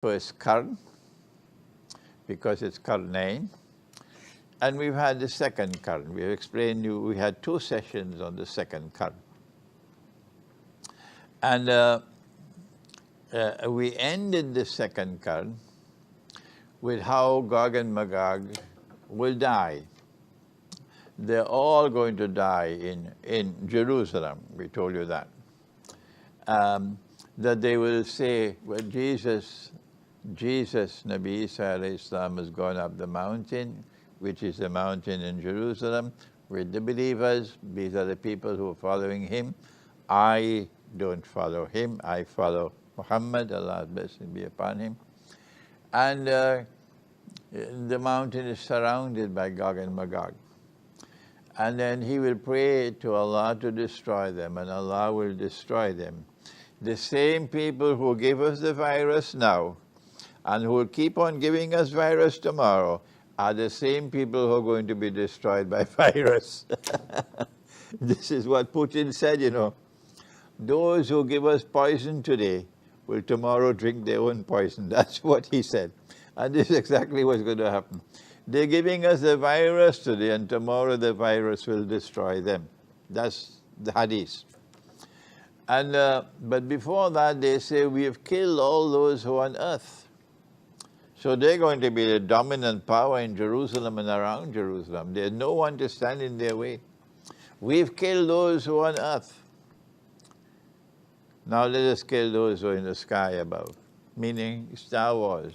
first Qarn, because it's Qarnain. And we've had the second Qarn. We've explained you, we had 2 sessions on the second Qarn. And we ended the second Qarn with how Gog and Magog will die. They're all going to die in Jerusalem. We told you that. That they will say, well, Jesus, Nabi Isa alayhi salam, has gone up the mountain, which is the mountain in Jerusalem, with the believers. These are the people who are following him. I don't follow him. I follow Muhammad, Allah's blessing be upon him. And the mountain is surrounded by Gog and Magog. And then he will pray to Allah to destroy them, and Allah will destroy them. The same people who give us the virus now and who will keep on giving us virus tomorrow are the same people who are going to be destroyed by virus. This is what Putin said, you know. Those who give us poison today will tomorrow drink their own poison. That's what he said. And this is exactly what's going to happen. They're giving us the virus today, and tomorrow the virus will destroy them. That's the hadith. And but before that, they say, we have killed all those who are on earth. So they're going to be the dominant power in Jerusalem and around Jerusalem. There's no one to stand in their way. We've killed those who are on earth. Now let us kill those who are in the sky above, meaning Star Wars.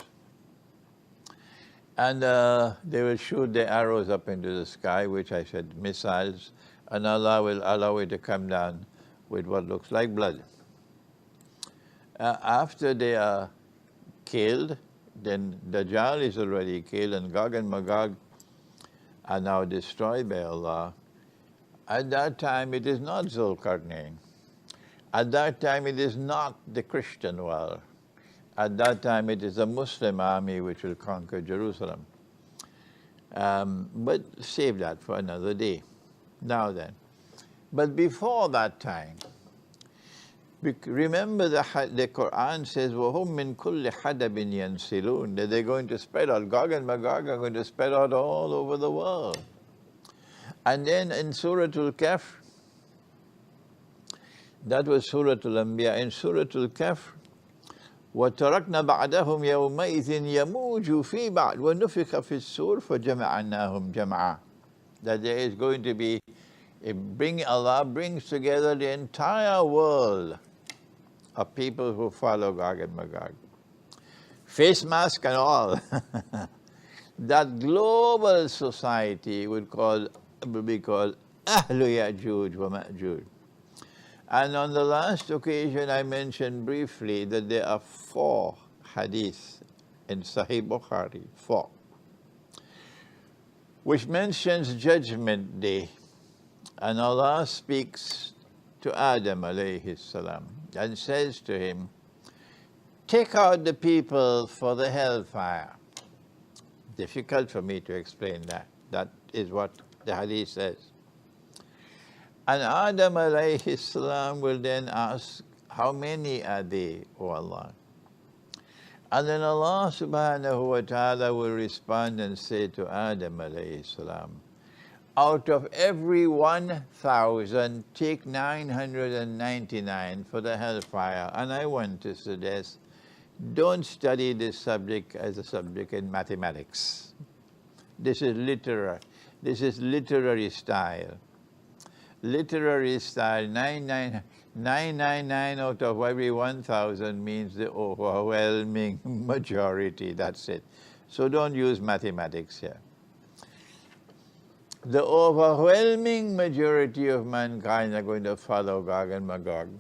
And they will shoot their arrows up into the sky, which I said missiles, and Allah will allow it to come down with what looks like blood. After they are killed, then Dajjal is already killed, and Gog and Magog are now destroyed by Allah. At that time, it is not Dhul Qarnain. At that time, it is not the Christian world. At that time, it is a Muslim army which will conquer Jerusalem. But save that for another day. Now then. But before that time, remember the Quran says, وَهُمْ مِنْ كُلِّ حَدَبٍ يَنْسِلُونَ, that they're going to spread out. Gog and Magog are going to spread out all over the world. And then in Surah Al-Kahf, that was Surah Al-Anbiya. In Surah Al-Kahf, وَتَرَكْنَا بَعْدَهُمْ يَوْمَئِذٍ يَمُوجُ فِي بَعْدٍ وَنُفِخَ فِي السُّورِ فَجَمَعَنَّاهُمْ جَمْعًا. That there is going to be, Allah brings together the entire world of people who follow Gog and Magog. Face mask and all. That global society will be called Ahlu Ya'juj wa Ma'juj. And on the last occasion, I mentioned briefly that there are 4 hadiths in Sahih Bukhari, 4, which mentions Judgment Day. And Allah speaks to Adam alayhi salam and says to him, take out the people for the hellfire. Difficult for me to explain that. That is what the hadith says. And Adam alayhi salam will then ask, how many are they, O Allah? And then Allah subhanahu wa ta'ala will respond and say to Adam alayhi salam, out of every 1,000, take 999 for the hellfire. And I want to suggest, don't study this subject as a subject in mathematics. This is literary style. Literary style, 999 out of every 1,000 means the overwhelming majority, that's it. So don't use mathematics here. The overwhelming majority of mankind are going to follow Gog and Magog.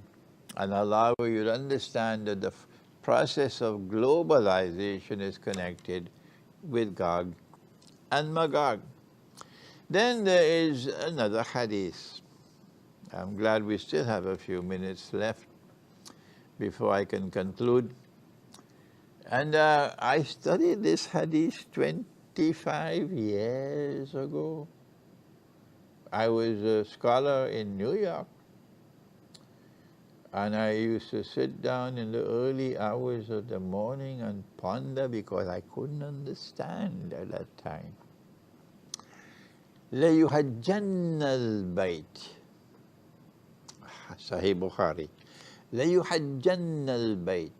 And allow you to understand that the process of globalization is connected with Gog and Magog. Then there is another hadith. I'm glad we still have a few minutes left before I can conclude. And I studied this hadith 25 years ago. I was a scholar in New York. And I used to sit down in the early hours of the morning and ponder because I couldn't understand at that time. لَيُحَجَّنَّ الْبَيْتِ Sahih Bukhari. لَيُحَجَّنَّ الْبَيْتِ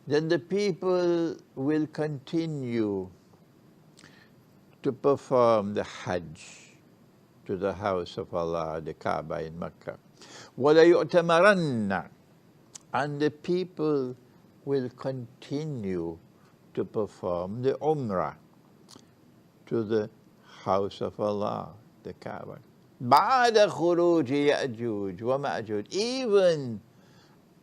That the people will continue to perform the Hajj to the house of Allah, the Kaaba in Mecca. وَلَيُؤْتَمَرَنَّ And the people will continue to perform the Umrah to the house of Allah, the Kaaba. بَعْدَ خُرُوجِ يَأْجُوجِ وَمَأْجُوجِ Even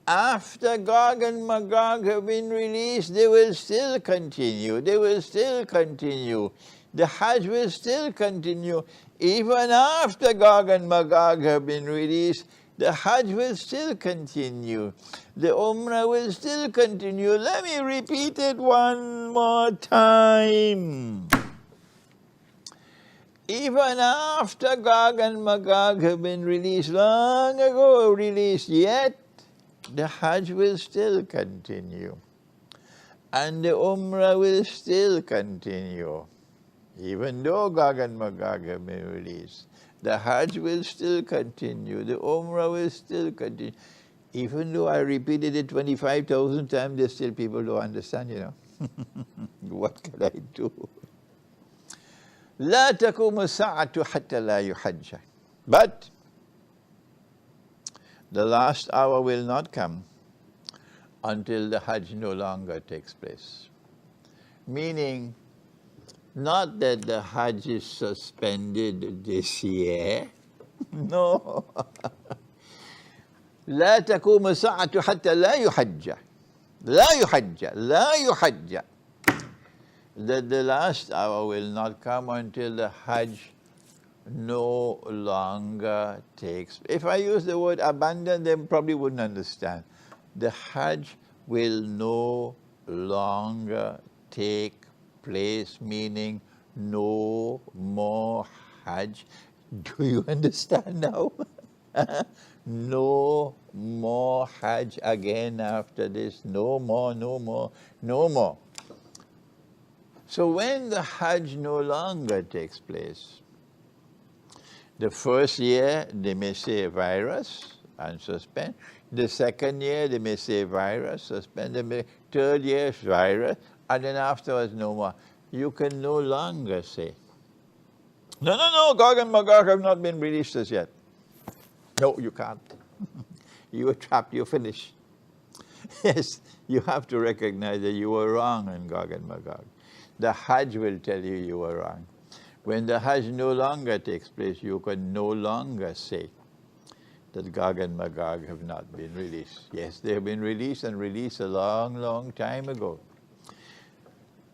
after Gog and Magog have been released, they will still continue. They will still continue. The Hajj will still continue. Even after Gog and Magog have been released, the Hajj will still continue. The Umrah will still continue. Let me repeat it one more time. Even after Gog and Magog have been released, long ago released, yet the Hajj will still continue. And the Umrah will still continue. Even though Gog and Magog have been released, the Hajj will still continue. The Umrah will still continue. Even though I repeated it 25,000 times, there's still people who don't understand, you know. What can I do? لا تقوم الساعة حتى لا يحج. But the last hour will not come until the Hajj no longer takes place. Meaning, not that the Hajj is suspended this year. No. لا تقوم الساعة حتى لا يحج. لا يحج. لا يحج. That the last hour will not come until the Hajj no longer takes. If I use the word abandon, they probably wouldn't understand. The Hajj will no longer take place, meaning no more Hajj. Do you understand now? No more Hajj again after this. No more, no more, no more. So when the Hajj no longer takes place, the first year they may say virus and suspend. The second year they may say virus, suspend. The third year virus, and then afterwards no more. You can no longer say, no, Gog and Magog have not been released as yet. No, you can't. You were trapped, you're finished. Yes, you have to recognize that you were wrong on Gog and Magog. The Hajj will tell you you were wrong. When the Hajj no longer takes place, you can no longer say that Gog and Magog have not been released. Yes, they have been released and released a long, long time ago.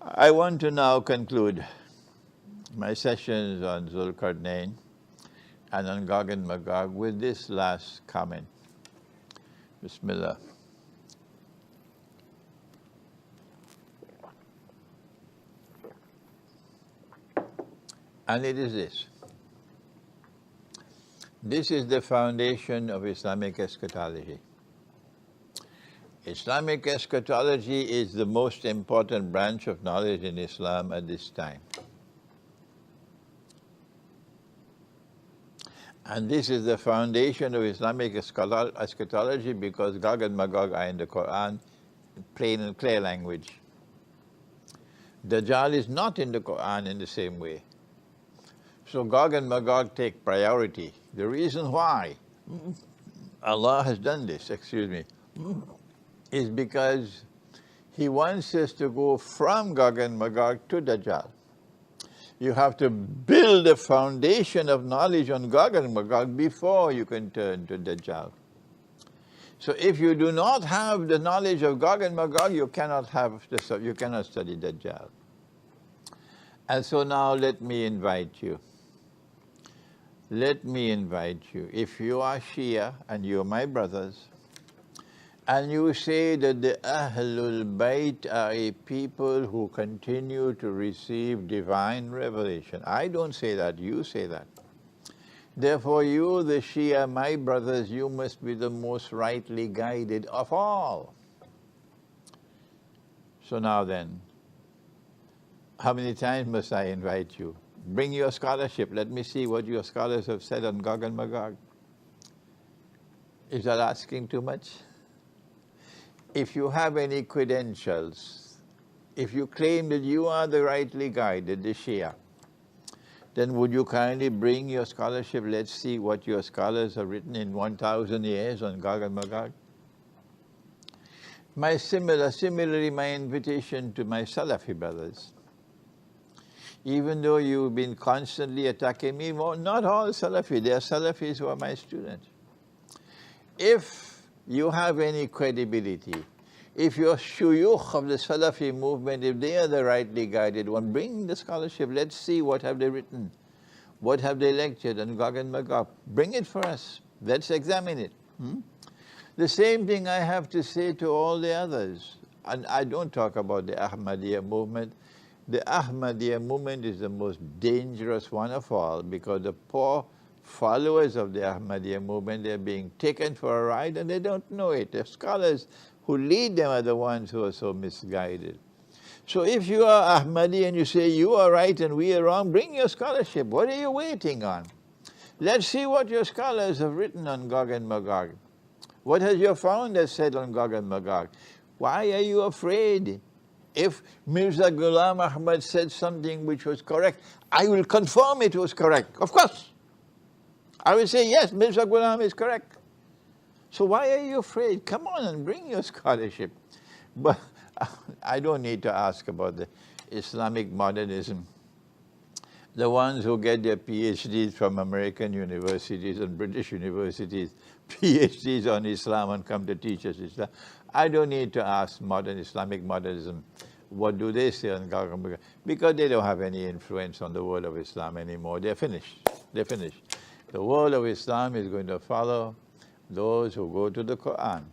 I want to now conclude my sessions on Dhul Qarnain and on Gog and Magog with this last comment. Bismillah. And it is this. This is the foundation of Islamic eschatology. Islamic eschatology is the most important branch of knowledge in Islam at this time. And this is the foundation of Islamic eschatology because Gog and Magog are in the Quran, plain and clear language. Dajjal is not in the Quran in the same way. So Gog and Magog take priority. The reason why Allah has done this, is because He wants us to go from Gog and Magog to Dajjal. You have to build a foundation of knowledge on Gog and Magog before you can turn to Dajjal. So if you do not have the knowledge of Gog and Magog, you cannot study Dajjal. And so now let me invite you. Let me invite you. If you are Shia and you're my brothers, and you say that the Ahlul Bayt are a people who continue to receive divine revelation. I don't say that, you say that. Therefore you, the Shia, my brothers, you must be the most rightly guided of all. So now then, how many times must I invite you? Bring your scholarship. Let me see what your scholars have said on Gog and Magog. Is that asking too much? If you have any credentials, if you claim that you are the rightly guided, the Shia, then would you kindly bring your scholarship? Let's see what your scholars have written in 1,000 years on Gog and Magog. Similarly, my invitation to my Salafi brothers. Even though you've been constantly attacking me, well, not all Salafi, there are Salafis who are my students. If you have any credibility, if your shuyukh of the Salafi movement, if they are the rightly guided one, bring the scholarship. Let's see what have they written. What have they lectured on Gog and Magog. Bring it for us. Let's examine it. The same thing I have to say to all the others. And I don't talk about the Ahmadiyya movement. The Ahmadiyya movement is the most dangerous one of all, because the poor followers of the Ahmadiyya movement, they're being taken for a ride and they don't know it. The scholars who lead them are the ones who are so misguided. So if you are Ahmadi and you say you are right and we are wrong, bring your scholarship. What are you waiting on? Let's see what your scholars have written on Gog and Magog. What has your founder said on Gog and Magog? Why are you afraid? If Mirza Ghulam Ahmad said something which was correct, I will confirm it was correct. Of course. I will say, yes, Mirza Ghulam is correct. So why are you afraid? Come on and bring your scholarship. But I don't need to ask about the Islamic modernism. The ones who get their PhDs from American universities and British universities, PhDs on Islam and come to teach us Islam. I don't need to ask modern Islamic modernism, what do they say on Gog and Magog? Because they don't have any influence on the world of Islam anymore. They're finished. They're finished. The world of Islam is going to follow those who go to the Quran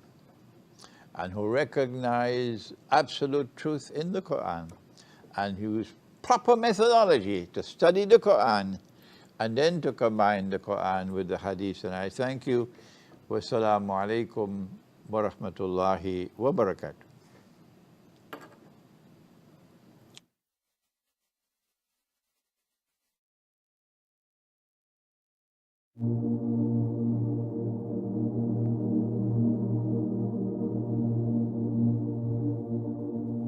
and who recognize absolute truth in the Quran and use proper methodology to study the Quran and then to combine the Quran with the Hadith. And I thank you. Wassalamu alaikum wa rahmatullahi wa barakatuh.